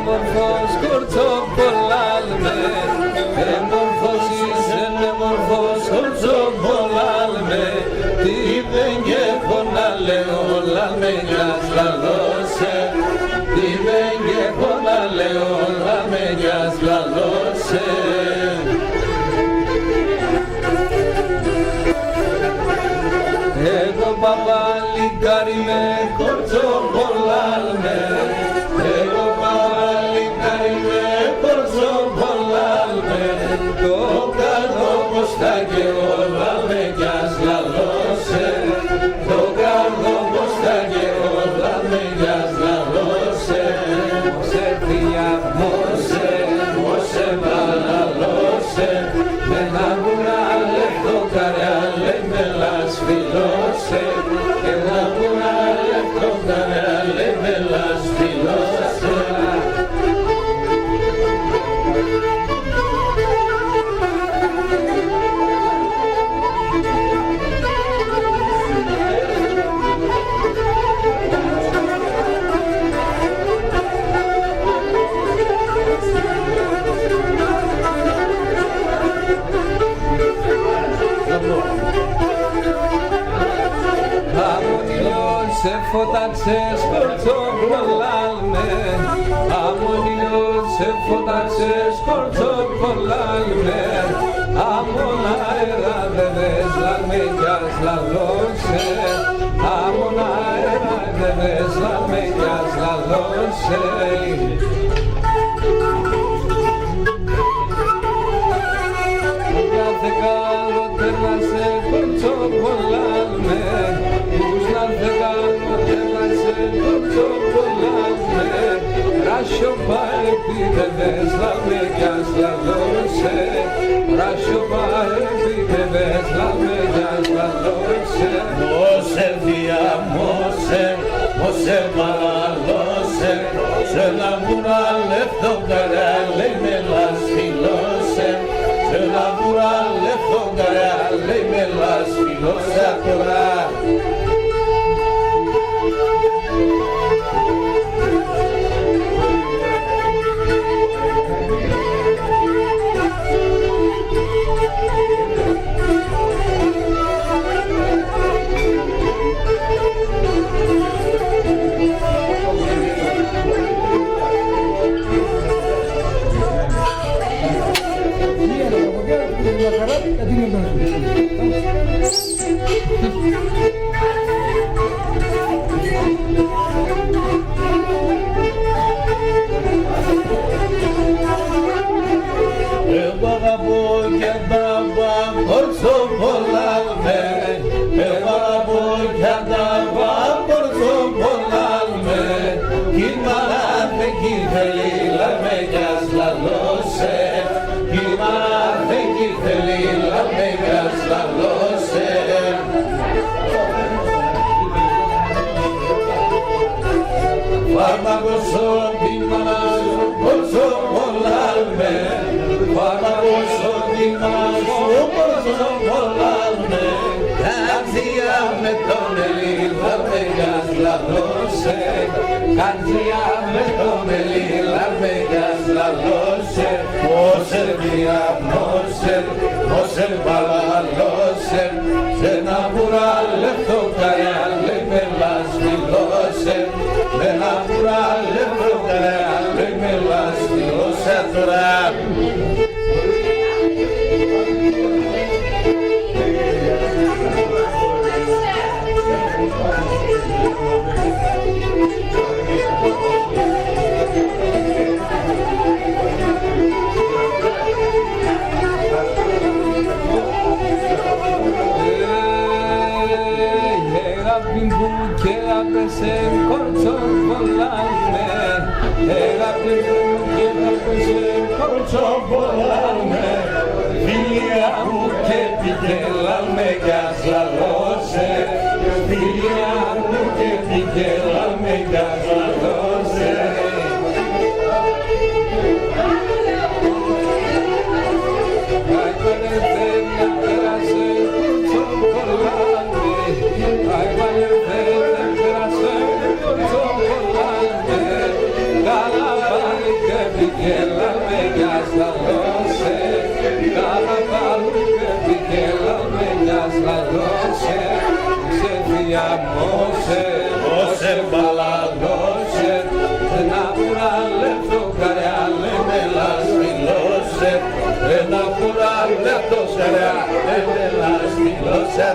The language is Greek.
μορφός κορτσοπολάλμε, μορφός είσαι μορφός κορτσοπολάλμε, τι δεν έχω να λέω, λάλμε μιας λαλώσε, τι δεν έχω να λέω, λάλμε μιας λαλώσε. Εγώ παπαλικάρι με κορτσοπολάλμε, εγώ παπαλικάρι με κορτσοπολάλμε, το κάνω πως θα και όλα με μιας λαλώσε, το κάνω πως θα και όλα με μιας λαλώσε. Μόσε θεία, μόσε, μόσε μαλαλώσε, με να βουράλε το καριάλε με λασφιλώσε, και να βουράλε το καριάλε με λασφιλώσε. Σε φώταξες κορτσοπολάλμε, αμμονιός σε φώταξες κορτσοπολάλμε, αμμον αέρα δεν δες λάλμε κιας λαλώσε, αμμον αέρα δεν δες λάλμε κιας λαλώσε. Κάθε καλό τέλασε κορτσοπολάλμε, Ράσιοπα επίδευες λάλμε κιας λαλώσε, Ράσιοπα επίδευες λάλμε κιας λαλώσε. Μόσε θεία, μόσε, μόσε μαλαλώσε, σε λαμπουράλε το καριάλε με λασφιλώσε, σε λαμπουράλε το καριάλε με λασφιλώσε. Τώρα εγώ αγαπώ και τα κορτσοπολάλμε, εγώ αγαπώ και τα κορτσοπολάλμε, κι μάθε κι θέλει λάλμε κιας λαλώσε, κι μάθε κι θέλει λάλμε κιας λαλώσε. Φάρμακος ό,τι μάνα σου κορτσοπολάλμε, φάρμακος ό,τι μάνα σου κορτσοπολάλμε, καρδιά με τον Ελλήλα με κιας λαλώσε, καρδιά με τον Ελλήλα με κιας λαλώσε. Μόσε θεία, μόσε, μόσε μαλαλώσε, σε ένα βουράλε το καριάλε με λασφιλώσε, με ένα βουράλε το καριάλε με λασφιλώσε. Τώρα και άπεσε κορτσοπολάλμε, αγάπη μου και άπεσε κορτσοπολάλμε, φιλία μου και πικέλαλμε κιας λαλώσε, φιλία μου και πικέλαλμε κιας λαλώσε. Καλά πάλι la meñas la doce, carnaval que la meñas la doce, se fiamos se balaloche, naturale tocarale me las filose, naturale tocarale me las filose.